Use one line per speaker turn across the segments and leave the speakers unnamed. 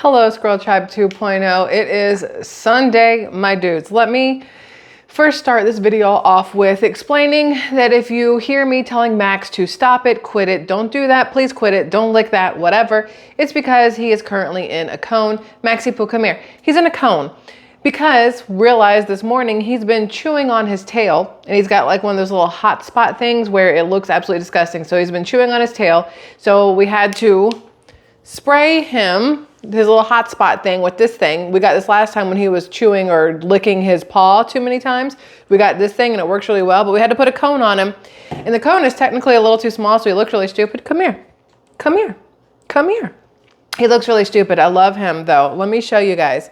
Hello, SquirrelTribe 2.0. It is Sunday, my dudes. Let me first start this video off with explaining that if you hear me telling Max to stop it, quit it, don't do that, please quit it, don't lick that, whatever, it's because he is currently in a cone. Maxie Poo, come here. He's in a cone because realized this morning he's been chewing on his tail, and he's got like one of those little hot spot things where it looks absolutely disgusting. So he's been chewing on his tail. So we had to spray him, his little hot spot thing, with this thing. We got this last time when he was chewing or licking his paw too many times. We got this thing and it works really well, but we had to put a cone on him. And the cone is technically a little too small, so he looks really stupid. Come here, come here, come here. He looks really stupid. I love him though. Let me show you guys.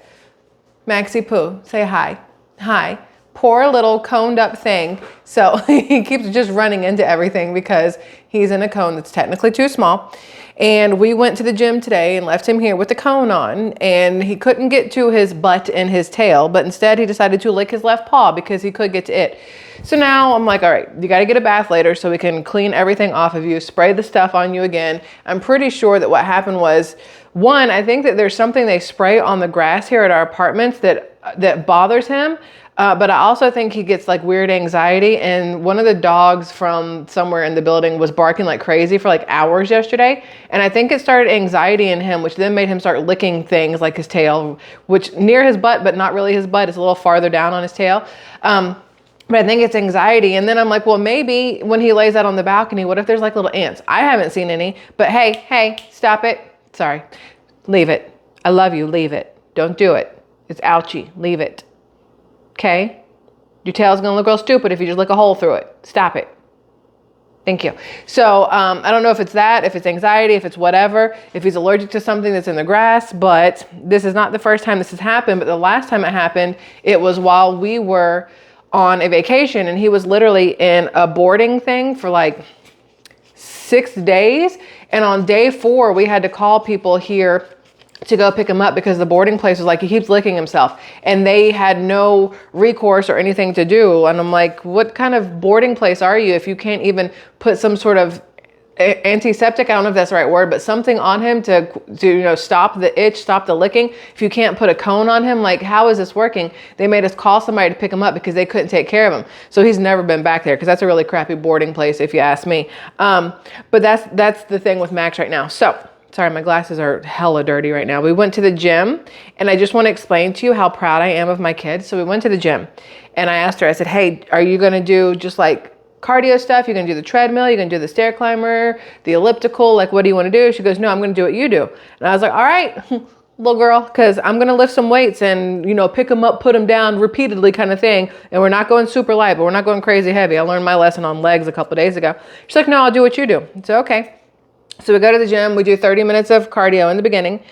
Maxie Poo, say hi. Hi. Poor little coned up thing. So he keeps just running into everything because he's in a cone that's technically too small. And we went to the gym today and left him here with the cone on, and he couldn't get to his butt and his tail, but instead he decided to lick his left paw because he could get to it. So now I'm like, all right, you got to get a bath later so we can clean everything off of you, spray the stuff on you again. I'm pretty sure that what happened was, one, I think that there's something they spray on the grass here at our apartments that bothers him. But I also think he gets like weird anxiety, and one of the dogs from somewhere in the building was barking like crazy for like hours yesterday. And I think it started anxiety in him, which then made him start licking things like his tail, which near his butt, but not really his butt. It's a little farther down on his tail. But I think it's anxiety. And then I'm like, well, maybe when he lays out on the balcony, what if there's like little ants? I haven't seen any, but hey, stop it. Sorry, leave it. I love you, leave it. Don't do it. It's ouchy, leave it. Okay, your tail's gonna look real stupid if you just lick a hole through it. Stop it. Thank you. So I don't know if it's that, if it's anxiety, if it's whatever, if he's allergic to something that's in the grass, but this is not the first time this has happened. But the last time it happened, it was while we were on a vacation, and he was literally in a boarding thing for like 6 days. And on day 4, we had to call people here to go pick him up because the boarding place was like, he keeps licking himself, and they had no recourse or anything to do. And I'm like, what kind of boarding place are you if you can't even put some sort of antiseptic, I don't know if that's the right word, but something on him to stop the itch, stop the licking? If you can't put a cone on him, like, how is this working? They made us call somebody to pick him up because they couldn't take care of him. So he's never been back there because that's a really crappy boarding place if you ask me. But that's the thing with Max right now. So sorry, my glasses are hella dirty right now. We went to the gym, and I just want to explain to you how proud I am of my kids. So we went to the gym, and I asked her, I said, hey, are you going to do just like cardio stuff? You're going to do the treadmill? You're going to do the stair climber, the elliptical? Like, what do you want to do? She goes, no, I'm going to do what you do. And I was like, all right, little girl, because I'm going to lift some weights and, pick them up, put them down repeatedly kind of thing. And we're not going super light, but we're not going crazy heavy. I learned my lesson on legs a couple of days ago. She's like, no, I'll do what you do. So, okay. So we go to the gym, we do 30 minutes of cardio in the beginning.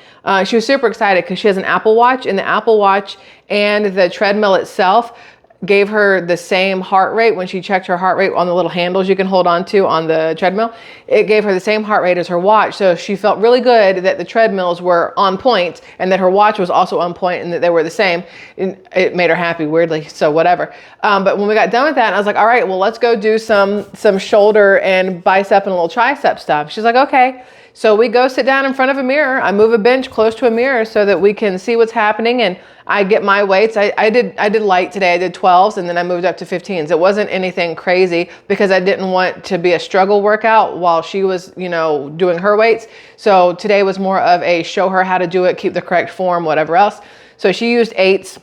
She was super excited because she has an Apple Watch, and the Apple Watch and the treadmill itself gave her the same heart rate. When she checked her heart rate on the little handles you can hold on to on the treadmill, it gave her the same heart rate as her watch. So she felt really good that the treadmills were on point and that her watch was also on point and that they were the same. And it made her happy, weirdly, so whatever. But when we got done with that, I was like, all right, well, let's go do some shoulder and bicep and a little tricep stuff. She's like, okay. So we go sit down in front of a mirror. I move a bench close to a mirror so that we can see what's happening, and I get my weights. I did light today. I did 12s, and then I moved up to 15s. It wasn't anything crazy because I didn't want to be a struggle workout while she was, doing her weights. So today was more of a show her how to do it, keep the correct form, whatever else. So she used 8s.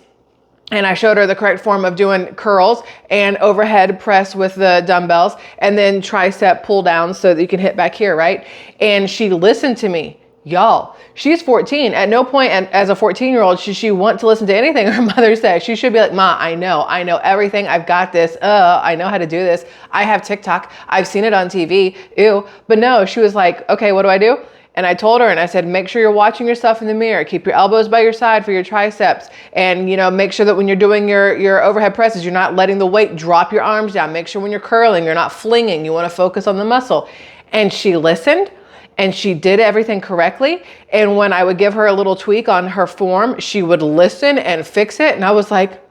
And I showed her the correct form of doing curls and overhead press with the dumbbells, and then tricep pull down so that you can hit back here, right? And she listened to me. Y'all, she's 14. At no point as a 14-year-old should she want to listen to anything her mother says. She should be like, Ma, I know everything. I've got this. I know how to do this. I have TikTok. I've seen it on TV. Ew. But no, she was like, okay, what do I do? And I told her, and I said, make sure you're watching yourself in the mirror. Keep your elbows by your side for your triceps. And, make sure that when you're doing your overhead presses, you're not letting the weight drop your arms down. Make sure when you're curling, you're not flinging. You want to focus on the muscle. And she listened, and she did everything correctly. And when I would give her a little tweak on her form, she would listen and fix it. And I was like,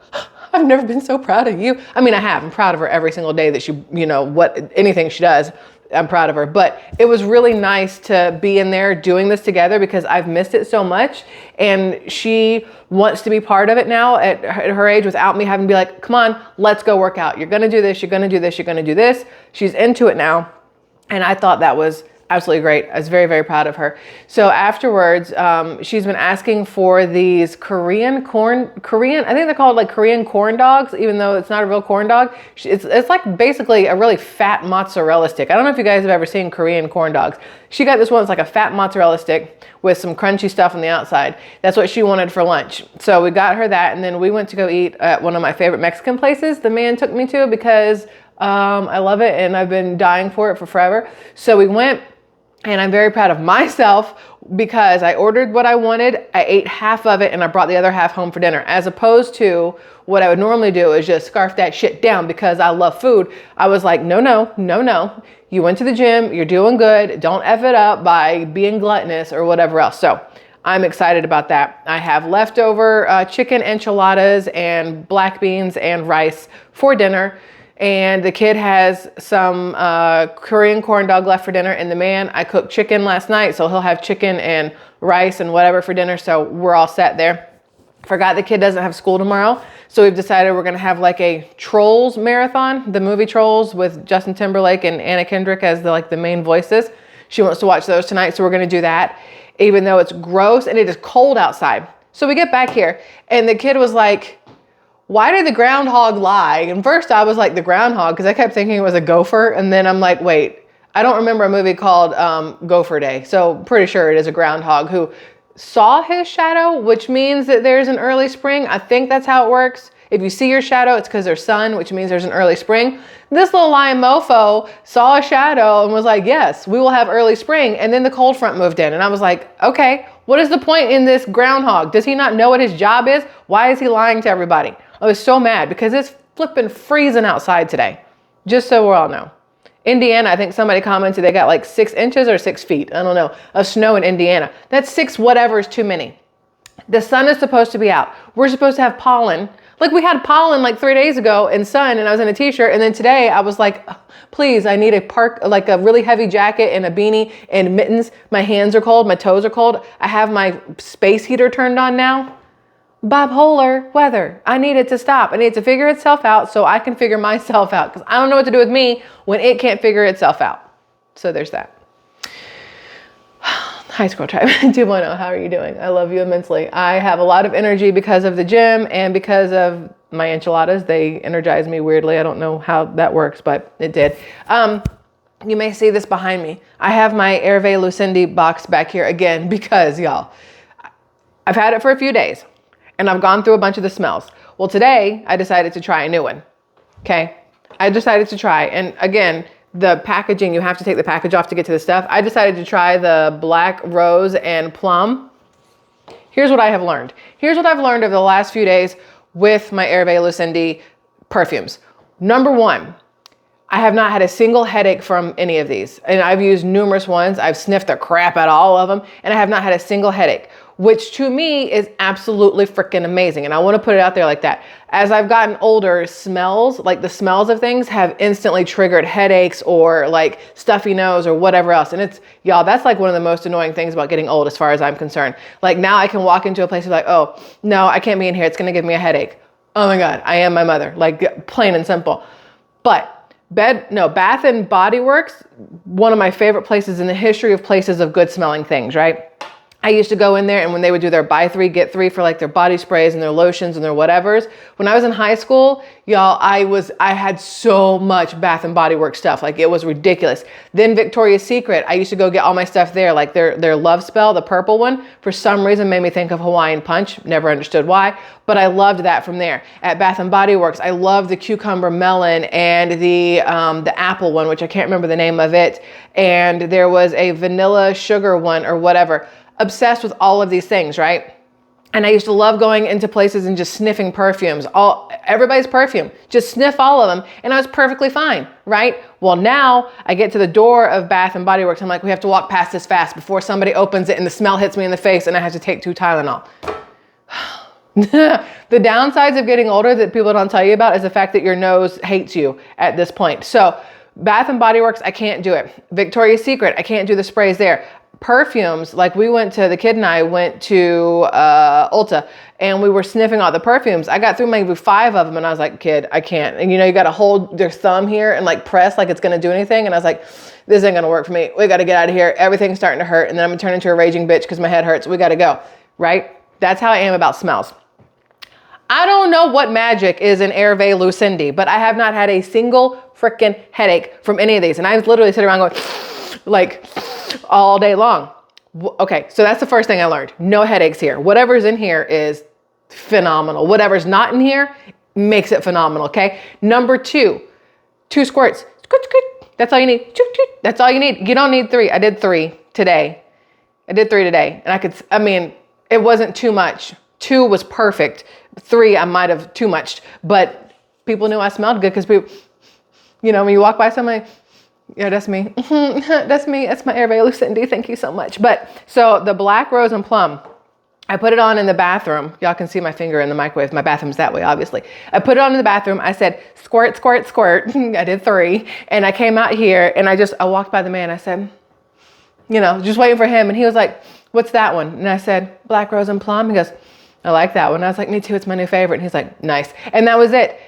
I've never been so proud of you. I mean, I have. I'm proud of her every single day that she, anything she does. I'm proud of her. But it was really nice to be in there doing this together because I've missed it so much. And she wants to be part of it now at her age without me having to be like, come on, let's go work out. You're going to do this. You're going to do this. You're going to do this. She's into it now. And I thought that was absolutely great. I was very, very proud of her. So afterwards, she's been asking for these Korean, I think they're called like Korean corn dogs, even though it's not a real corn dog. It's like basically a really fat mozzarella stick. I don't know if you guys have ever seen Korean corn dogs. She got this one. It's like a fat mozzarella stick with some crunchy stuff on the outside. That's what she wanted for lunch. So we got her that. And then we went to go eat at one of my favorite Mexican places the man took me to because I love it and I've been dying for it for forever. So we went. And I'm very proud of myself because I ordered what I wanted, I ate half of it, and I brought the other half home for dinner. As opposed to what I would normally do is just scarf that shit down because I love food. I was like, no. You went to the gym, you're doing good. Don't F it up by being gluttonous or whatever else. So I'm excited about that. I have leftover chicken enchiladas and black beans and rice for dinner. And the kid has some Korean corn dog left for dinner. And the man, I cooked chicken last night, so he'll have chicken and rice and whatever for dinner. So we're all set there. Forgot the kid doesn't have school tomorrow. So we've decided we're going to have like a Trolls marathon, the movie Trolls with Justin Timberlake and Anna Kendrick as the main voices. She wants to watch those tonight. So we're going to do that, even though it's gross and it is cold outside. So we get back here and the kid was like, why did the groundhog lie? And first I was like, the groundhog, because I kept thinking it was a gopher. And then I'm like, wait, I don't remember a movie called Gopher Day. So pretty sure it is a groundhog who saw his shadow, which means that there's an early spring. I think that's how it works. If you see your shadow, it's because there's sun, which means there's an early spring. This little lion mofo saw a shadow and was like, yes, we will have early spring. And then the cold front moved in. And I was like, okay, what is the point in this groundhog? Does he not know what his job is? Why is he lying to everybody? I was so mad because it's flipping freezing outside today. Just so we all know. Indiana, I think somebody commented they got like 6 inches or 6 feet, I don't know, of snow in Indiana. That's 6 whatever is too many. The sun is supposed to be out. We're supposed to have pollen. Like we had pollen like 3 days ago in sun and I was in a t-shirt. And then today I was like, please, I need like a really heavy jacket and a beanie and mittens. My hands are cold. My toes are cold. I have my space heater turned on now. Bipolar weather. I need it to stop. I need it to figure itself out so I can figure myself out because I don't know what to do with me when it can't figure itself out. So there's that. Hi, SquirrelTribe 2.0. How are you doing? I love you immensely. I have a lot of energy because of the gym and because of my enchiladas. They energize me weirdly. I don't know how that works, but it did. You may see this behind me. I have my Hervé Lucindy box back here again because, y'all, I've had it for a few days. And I've gone through a bunch of the smells. Well, today I decided to try a new one. Okay. I decided to try. And again, the packaging, you have to take the package off to get to the stuff. I decided to try the black rose and plum. Here's what I have learned. Here's what I've learned over the last few days with my Hervé Lucindy perfumes. Number 1, I have not had a single headache from any of these. And I've used numerous ones. I've sniffed the crap out of all of them. And I have not had a single headache, which to me is absolutely freaking amazing. And I want to put it out there like that. As I've gotten older, smells, like the smells of things have instantly triggered headaches or like stuffy nose or whatever else. And it's, y'all, that's like one of the most annoying things about getting old as far as I'm concerned. Like now I can walk into a place and be like, oh, no, I can't be in here. It's going to give me a headache. Oh my God, I am my mother, like plain and simple. But Bath and Body Works, one of my favorite places in the history of places of good smelling things, right? I used to go in there and when they would do their buy 3, get 3 for like their body sprays and their lotions and their whatevers. When I was in high school, y'all, I had so much Bath and Body Works stuff. Like it was ridiculous. Then Victoria's Secret, I used to go get all my stuff there. Like their Love Spell, the purple one, for some reason made me think of Hawaiian Punch. Never understood why, but I loved that from there. At Bath and Body Works, I loved the cucumber melon and the apple one, which I can't remember the name of it. And there was a vanilla sugar one or whatever. Obsessed with all of these things, right? And I used to love going into places and just sniffing perfumes, everybody's perfume, just sniff all of them. And I was perfectly fine, right? Well, now I get to the door of Bath and Body Works. I'm like, we have to walk past this fast before somebody opens it and the smell hits me in the face and I have to take 2 Tylenol. The downsides of getting older that people don't tell you about is the fact that your nose hates you at this point. So Bath and Body Works, I can't do it. Victoria's Secret, I can't do the sprays there. Perfumes, like the kid and I went to Ulta and we were sniffing all the perfumes. I got through maybe 5 of them and I was like, kid, I can't. And you got to hold your thumb here and like press like it's going to do anything. And I was like, this ain't going to work for me. We got to get out of here. Everything's starting to hurt. And then I'm going to turn into a raging bitch because my head hurts. We got to go. Right? That's how I am about smells. I don't know what magic is in Hervé Lucindy, but I have not had a single freaking headache from any of these. And I was literally sitting around going like all day long. Okay, so that's the first thing I learned. No headaches here. Whatever's in here is phenomenal. Whatever's not in here makes it phenomenal, okay? Number 2, 2 squirts. That's all you need. That's all you need. You don't need 3. I did 3 today. And it wasn't too much. 2 was perfect. 3, I might have too much, but people knew I smelled good because people, when you walk by somebody, yeah, that's me. That's me. That's my Hervé Lucindy. Thank you so much. But so the Black Rose and Plum, I put it on in the bathroom. Y'all can see my finger in the microwave. My bathroom's that way, obviously. I put it on in the bathroom. I said, squirt, squirt, squirt. I did 3. And I came out here and I walked by the man. I said, just waiting for him. And he was like, what's that one? And I said, Black Rose and Plum. He goes, I like that one. I was like, me too. It's my new favorite. And he's like, nice. And that was it.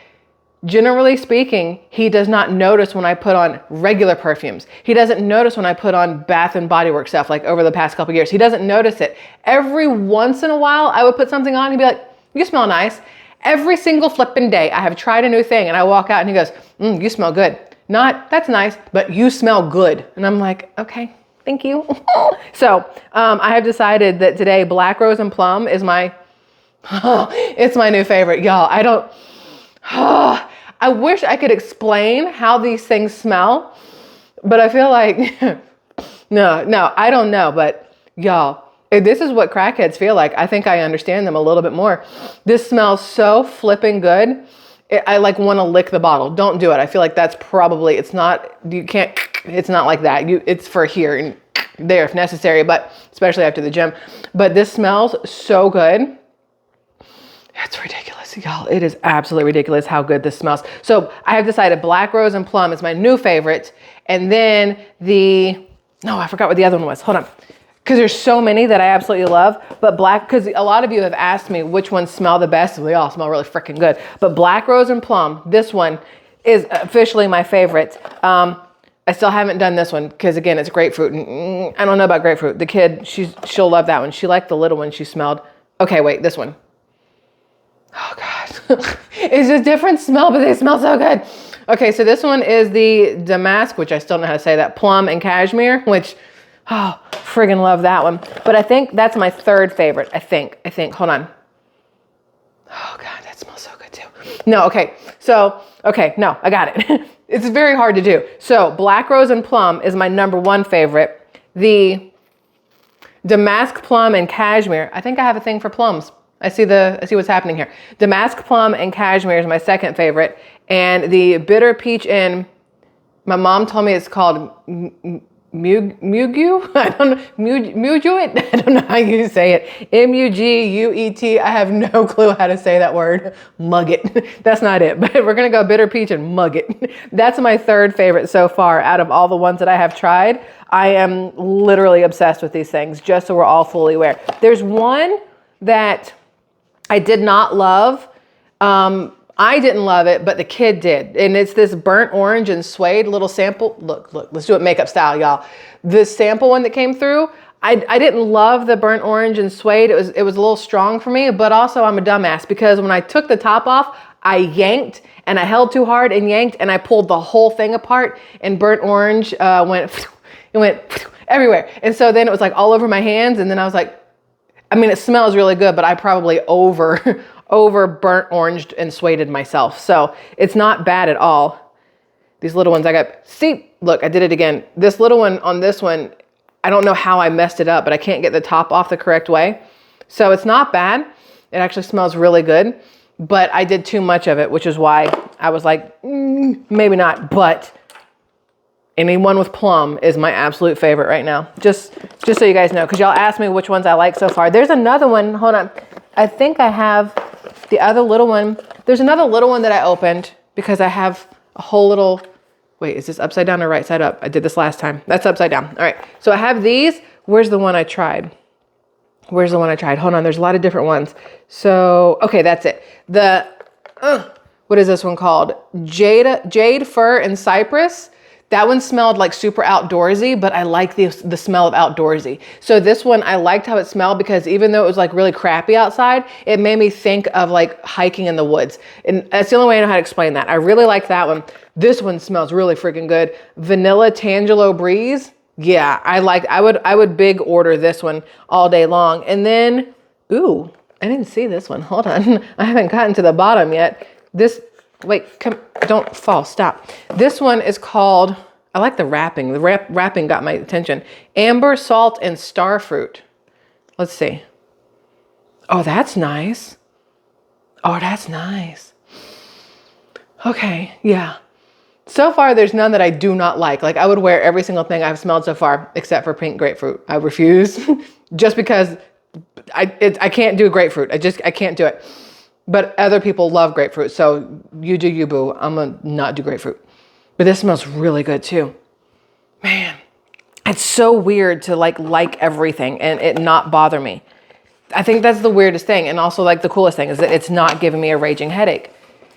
Generally speaking, he does not notice when I put on regular perfumes. He doesn't notice when I put on Bath and Body Works stuff like over the past couple years. He doesn't notice it. Every once in a while, I would put something on and he'd be like, you smell nice. Every single flipping day, I have tried a new thing and I walk out and he goes, you smell good. Not, that's nice, but you smell good. And I'm like, okay, thank you. So I have decided that today, Black Rose and Plum is it's my new favorite. Y'all, I wish I could explain how these things smell, but I feel like, no, I don't know. But y'all, if this is what crackheads feel like, I think I understand them a little bit more. This smells so flipping good. I like want to lick the bottle. Don't do it. I feel like that's probably, it's not like that. It's for here and there if necessary, but especially after the gym. But this smells so good. It's ridiculous, y'all. It is absolutely ridiculous how good this smells. So I have decided Black Rose and Plum is my new favorite. And then I forgot what the other one was. Hold on. Because there's so many that I absolutely love. But because a lot of you have asked me which ones smell the best. They all smell really freaking good. But Black Rose and Plum, this one is officially my favorite. I still haven't done this one because, again, it's grapefruit. And I don't know about grapefruit. The kid, she'll love that one. She liked the little one she smelled. Okay, wait, this one. Oh God, it's a different smell, but they smell so good. Okay, so this one is the Damask, which I still don't know how to say that, Plum and Cashmere, which, friggin' love that one. But I think that's my 3rd favorite, I think, hold on. Oh God, that smells so good too. No, okay, no, I got it. It's very hard to do. So Black Rose and Plum is my number 1 favorite. The Damask Plum and Cashmere, I think I have a thing for plums. I see what's happening here. Damask Plum and Cashmere is my 2nd favorite. And the Bitter Peach and my mom told me it's called Muguet. I don't know. Muguet? I don't know how you say it. Muguet. I have no clue how to say that word. Mugget. That's not it. But we're going to go Bitter Peach and Mugget. That's my 3rd favorite so far out of all the ones that I have tried. I am literally obsessed with these things, just so we're all fully aware. There's one that I did not love. I didn't love it, but the kid did. And it's this burnt orange and suede little sample. Look, let's do it makeup style, y'all. This sample one that came through, I didn't love the burnt orange and suede. It was a little strong for me, but also I'm a dumbass because when I took the top off, I yanked and I held too hard and yanked and I pulled the whole thing apart and burnt orange went everywhere. And so then it was like all over my hands. And then I was like, it smells really good, but I probably over burnt oranged and sueded myself. So it's not bad at all. These little ones I got, see, look, I did it again. This little one on this one, I don't know how I messed it up, but I can't get the top off the correct way. So it's not bad. It actually smells really good, but I did too much of it, which is why I was like, maybe not, but anyone with plum is my absolute favorite right now. Just so you guys know, because y'all asked me which ones I like so far. There's another one. Hold on. I think I have the other little one. There's another little one that I opened because I have a whole little, Wait, is this upside down or right side up? I did this last time. That's upside down. All right. So I have these. Where's the one I tried? Hold on. There's a lot of different ones. So, okay, that's it. What is this one called? Jade Fir and Cypress. That one smelled like super outdoorsy, but I like the smell of outdoorsy. So this one, I liked how it smelled because even though it was like really crappy outside, it made me think of like hiking in the woods. And that's the only way I know how to explain that. I really like that one. This one smells really freaking good. Vanilla Tangelo Breeze. Yeah, I would big order this one all day long. And then, ooh, I didn't see this one. Hold on. I haven't gotten to the bottom yet. Wait, come, don't fall, stop. This one is called, I like the wrapping. The wrapping got my attention. Amber Salt and Starfruit. Let's see. Oh, that's nice. Okay, yeah. So far, there's none that I do not like. Like I would wear every single thing I've smelled so far, except for pink grapefruit. I refuse just because I can't do grapefruit. I can't do it. But other people love grapefruit. So you do you, boo. I'm gonna not do grapefruit. But this smells really good too. Man, it's so weird to like everything and it not bother me. I think that's the weirdest thing. And also like the coolest thing is that it's not giving me a raging headache.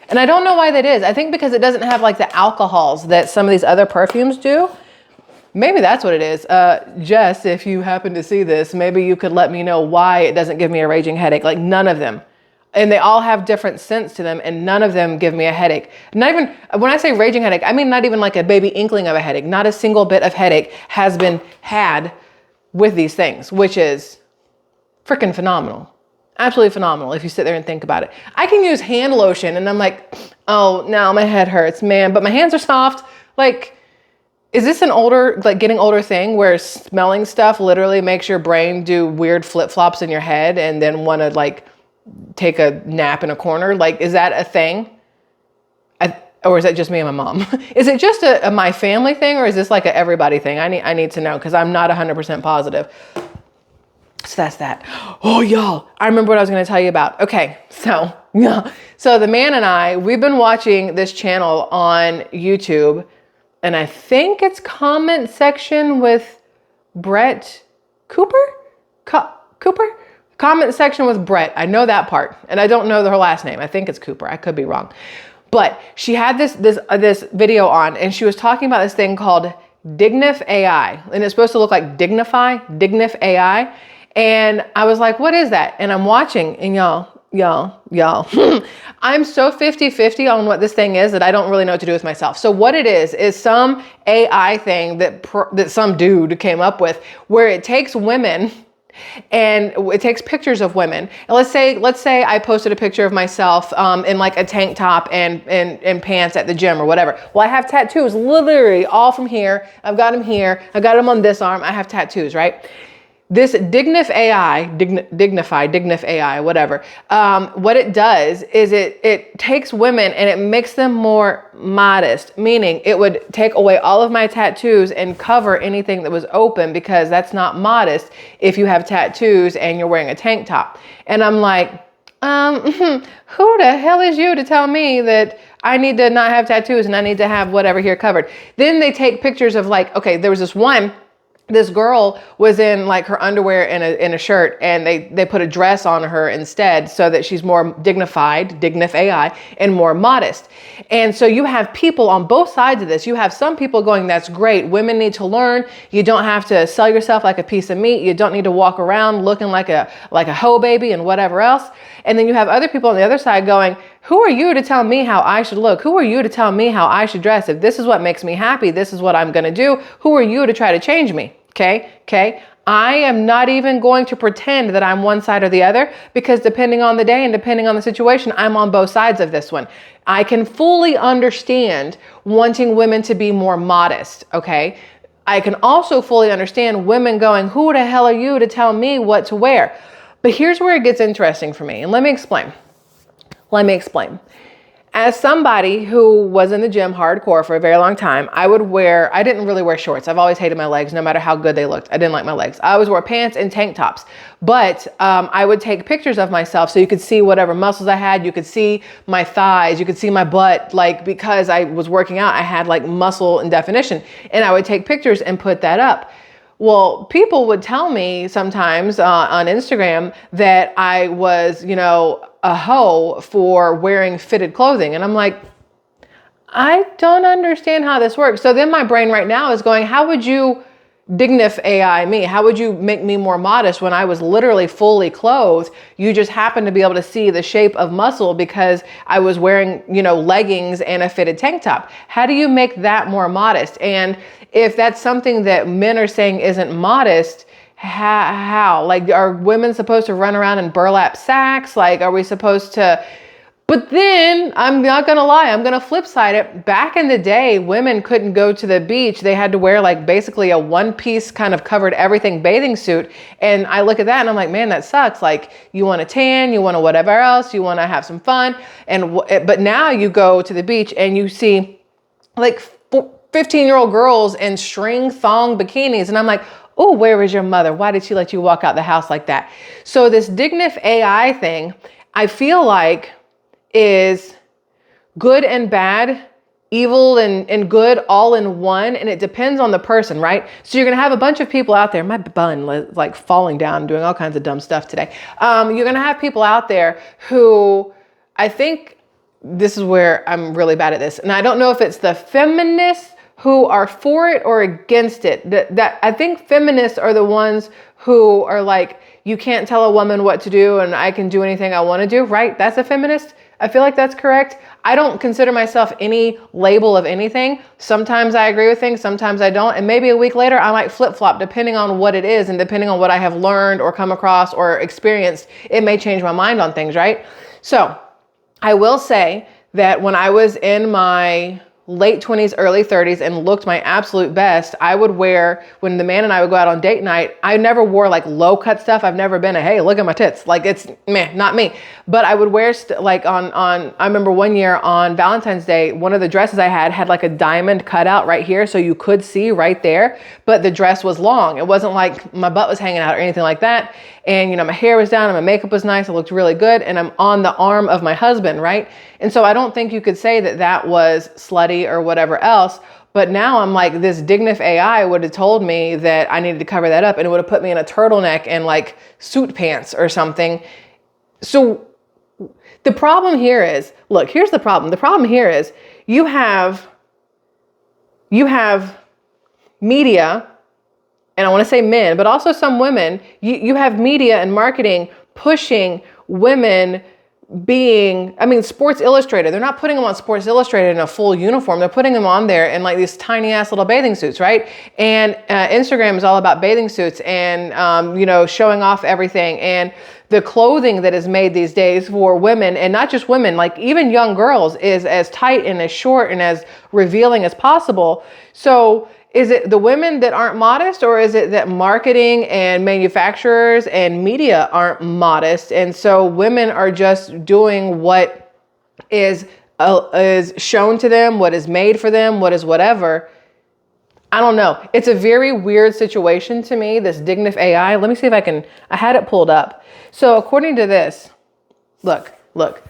And I don't know why that is. I think because it doesn't have like the alcohols that some of these other perfumes do. Maybe that's what it is. Jess, if you happen to see this, maybe you could let me know why it doesn't give me a raging headache. Like none of them. And they all have different scents to them and none of them give me a headache. Not even, when I say raging headache, I mean not even like a baby inkling of a headache. Not a single bit of headache has been had with these things, which is freaking phenomenal. Absolutely phenomenal if you sit there and think about it. I can use hand lotion and I'm like, oh, no, my head hurts, man, but my hands are soft. Like, is this an older, like getting older thing where smelling stuff literally makes your brain do weird flip-flops in your head and then want to like take a nap in a corner? Like, is that a thing? Or is that just me and my mom? Is it just a my family thing or is this like a everybody thing? I need to know because I'm not 100% positive. So that's that. Oh, y'all, I remember what I was going to tell you about. Okay, so the man and I, we've been watching this channel on YouTube and I think it's comment section with Brett Cooper? Cooper? Comment section with Brett. I know that part. And I don't know her last name. I think it's Cooper. I could be wrong. But she had this video on and she was talking about this thing called dignifAI. And it's supposed to look like dignifAI. And I was like, what is that? And I'm watching and y'all, I'm so 50-50 on what this thing is that I don't really know what to do with myself. So what it is some AI thing that some dude came up with where it takes women and it takes pictures of women. And let's say I posted a picture of myself in like a tank top and pants at the gym or whatever. Well, I have tattoos literally all from here. I've got them here. I got them on this arm. I have tattoos, right? This dignifAI, whatever. What it does is it takes women and it makes them more modest, meaning it would take away all of my tattoos and cover anything that was open because that's not modest if you have tattoos and you're wearing a tank top. And I'm like, who the hell is you to tell me that I need to not have tattoos and I need to have whatever here covered? Then they take pictures of like, okay, there was this girl was in like her underwear in a shirt and they put a dress on her instead so that she's more dignified, dignifAI, and more modest. And so you have people on both sides of this. You have some people going, that's great. Women need to learn. You don't have to sell yourself like a piece of meat. You don't need to walk around looking like a hoe baby and whatever else. And then you have other people on the other side going, who are you to tell me how I should look? Who are you to tell me how I should dress? If this is what makes me happy, this is what I'm going to do. Who are you to try to change me? Okay. I am not even going to pretend that I'm one side or the other because depending on the day and depending on the situation, I'm on both sides of this one. I can fully understand wanting women to be more modest. Okay. I can also fully understand women going, who the hell are you to tell me what to wear? But here's where it gets interesting for me. And let me explain. As somebody who was in the gym hardcore for a very long time, I didn't really wear shorts. I've always hated my legs, no matter how good they looked. I didn't like my legs. I always wore pants and tank tops. But I would take pictures of myself so you could see whatever muscles I had. You could see my thighs. You could see my butt. Like, because I was working out, I had like muscle and definition. And I would take pictures and put that up. Well, people would tell me sometimes on Instagram that I was, a hoe for wearing fitted clothing. And I'm like, I don't understand how this works. So then my brain right now is going, how would you dignifAI me? How would you make me more modest when I was literally fully clothed? You just happened to be able to see the shape of muscle because I was wearing, leggings and a fitted tank top. How do you make that more modest? And if that's something that men are saying isn't modest, how? Like, are women supposed to run around in burlap sacks? Like, are we supposed to? But then, I'm not gonna lie, I'm gonna flip side it. Back in the day, women couldn't go to the beach. They had to wear like basically a one-piece kind of covered everything bathing suit. And I look at that and I'm like, man, that sucks. Like, you want to tan, you want to whatever else, you want to have some fun. But now you go to the beach and you see like 15-year-old girls in string thong bikinis. And I'm like, oh, where was your mother? Why did she let you walk out the house like that? So this dignifAI thing, I feel like is good and bad, evil and good all in one. And it depends on the person, right? So you're going to have a bunch of people out there. My bun is like falling down, doing all kinds of dumb stuff today. You're going to have people out there who, I think this is where I'm really bad at this. And I don't know if it's the feminists who are for it or against it. That I think feminists are the ones who are like, you can't tell a woman what to do and I can do anything I want to do, right? That's a feminist. I feel like that's correct. I don't consider myself any label of anything. Sometimes I agree with things, sometimes I don't. And maybe a week later, I might flip-flop depending on what it is and depending on what I have learned or come across or experienced. It may change my mind on things, right? So I will say that when I was in my late 20s, early 30s and looked my absolute best, I would wear, when the man and I would go out on date night, I never wore like low cut stuff. I've never been hey, look at my tits. Like, it's not me. But I would wear I remember one year on Valentine's Day, one of the dresses I had like a diamond cutout right here. So you could see right there, but the dress was long. It wasn't like my butt was hanging out or anything like that. And, my hair was down and my makeup was nice. It looked really good. And I'm on the arm of my husband, right? And so I don't think you could say that that was slutty or whatever else. But now I'm like, this dignifAI would have told me that I needed to cover that up and it would have put me in a turtleneck and like suit pants or something. So the problem here is, look, here's the problem. The problem here is you have media, and I want to say men, but also some women, you have media and marketing pushing women being, Sports Illustrated. They're not putting them on Sports Illustrated in a full uniform. They're putting them on there in like these tiny ass little bathing suits, right? And Instagram is all about bathing suits and, showing off everything. And the clothing that is made these days for women, and not just women, like even young girls, is as tight and as short and as revealing as possible. So is it the women that aren't modest, or is it that marketing and manufacturers and media aren't modest? And so women are just doing what is shown to them, what is made for them, what is whatever. I don't know. It's a very weird situation to me, this dignifAI. Let me see if I had it pulled up. So according to this, look,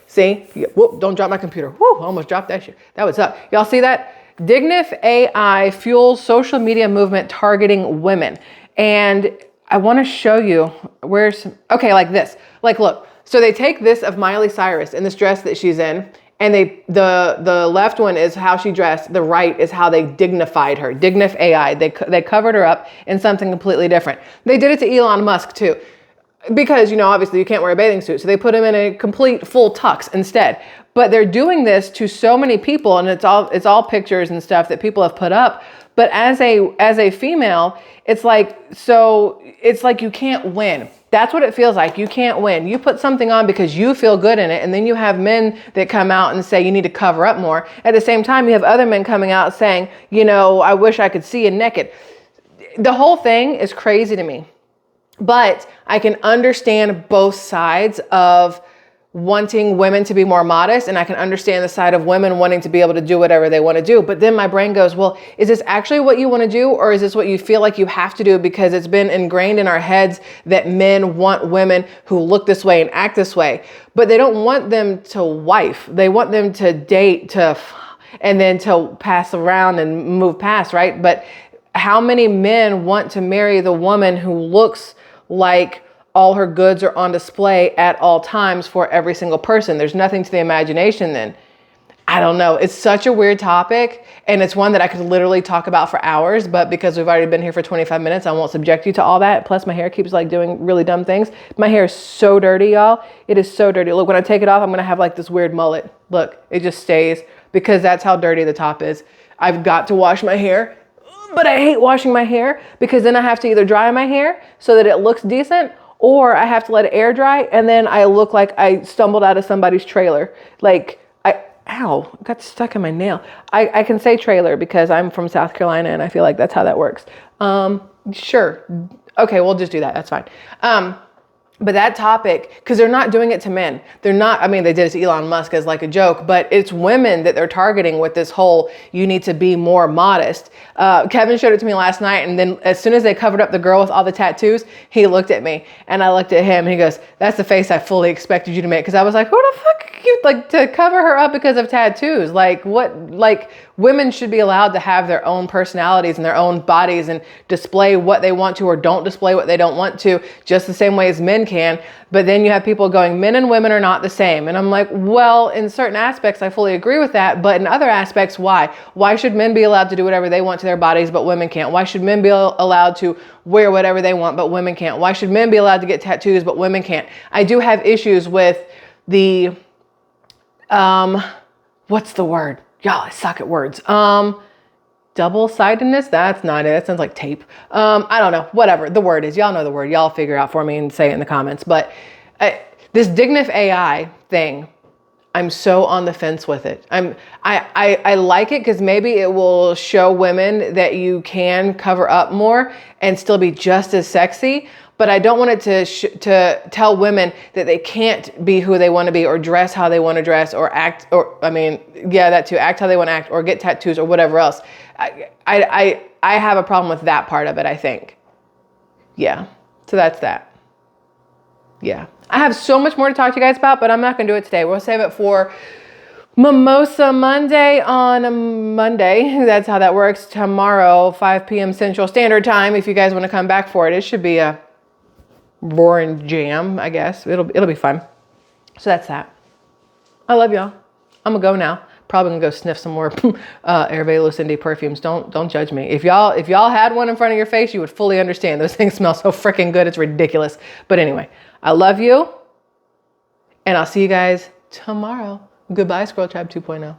see? Whoop, don't drop my computer. Whoo, almost dropped that shit. That was up. Y'all see that? dignifAI fuels social media movement targeting women. And I want to show you okay, like this. Like, look, so they take this of Miley Cyrus in this dress that she's in, and the left one is how she dressed. The right is how they dignified her. dignifAI. They covered her up in something completely different. They did it to Elon Musk too. Because, obviously you can't wear a bathing suit. So they put him in a complete full tux instead. But they're doing this to so many people, and it's all pictures and stuff that people have put up. But as a female, it's like you can't win. That's what it feels like. You can't win. You put something on because you feel good in it. And then you have men that come out and say you need to cover up more. At the same time, you have other men coming out saying, I wish I could see you naked. The whole thing is crazy to me. But I can understand both sides of wanting women to be more modest, and I can understand the side of women wanting to be able to do whatever they want to do. But then my brain goes, well, is this actually what you want to do, or is this what you feel like you have to do because it's been ingrained in our heads that men want women who look this way and act this way? But they don't want them to wife. They want them to date, and then to pass around and move past, right? But how many men want to marry the woman who looks like all her goods are on display at all times for every single person? There's nothing to the imagination then. I don't know. It's such a weird topic, and it's one that I could literally talk about for hours, but because we've already been here for 25 minutes, I won't subject you to all that. Plus my hair keeps like doing really dumb things. My hair is so dirty, y'all. It is so dirty. Look, when I take it off, I'm going to have like this weird mullet. Look, it just stays because that's how dirty the top is. I've got to wash my hair, but I hate washing my hair because then I have to either dry my hair so that it looks decent, or I have to let it air dry, and then I look like I stumbled out of somebody's trailer. Like, ow, got stuck in my nail. I can say trailer because I'm from South Carolina and I feel like that's how that works. Sure. Okay, we'll just do that. That's fine. But that topic, because they're not doing it to men. They're not, I mean, they did it to Elon Musk as like a joke, but it's women that they're targeting with this whole, you need to be more modest. Kevin showed it to me last night, and then as soon as they covered up the girl with all the tattoos, he looked at me and I looked at him and he goes, that's the face I fully expected you to make. Because I was like, who the fuck are you, like, to cover her up because of tattoos? Like, what, like, women should be allowed to have their own personalities and their own bodies and display what they want to, or don't display what they don't want to, just the same way as men can. But then you have people going, men and women are not the same. And I'm like, well, in certain aspects, I fully agree with that. But in other aspects, why? Why should men be allowed to do whatever they want to their bodies, but women can't? Why should men be allowed to wear whatever they want, but women can't? Why should men be allowed to get tattoos, but women can't? I do have issues with the, what's the word? Y'all, I suck at words. Double-sidedness, that's not it. That sounds like tape. I don't know, whatever the word is. Y'all know the word. Y'all figure it out for me and say it in the comments. But this dignifAI thing, I'm so on the fence with it. I like it because maybe it will show women that you can cover up more and still be just as sexy. But I don't want it to tell women that they can't be who they want to be, or dress how they want to dress, or act, or, I mean, yeah, that too, act how they want to act, or get tattoos or whatever else. I have a problem with that part of it, I think. Yeah. So that's that. Yeah. I have so much more to talk to you guys about, but I'm not going to do it today. We'll save it for Mimosa Monday on Monday. That's how that works. Tomorrow, 5 p.m. Central Standard Time. If you guys want to come back for it, it should be a roaring jam, I guess. It'll be fun. So that's that. I love y'all. I'm gonna go now. Probably gonna go sniff some more Hervé Lucindy perfumes. Don't judge me. If y'all had one in front of your face, you would fully understand. Those things smell so freaking good. It's ridiculous. But anyway, I love you, and I'll see you guys tomorrow. Goodbye, Squirrel Tribe 2.0.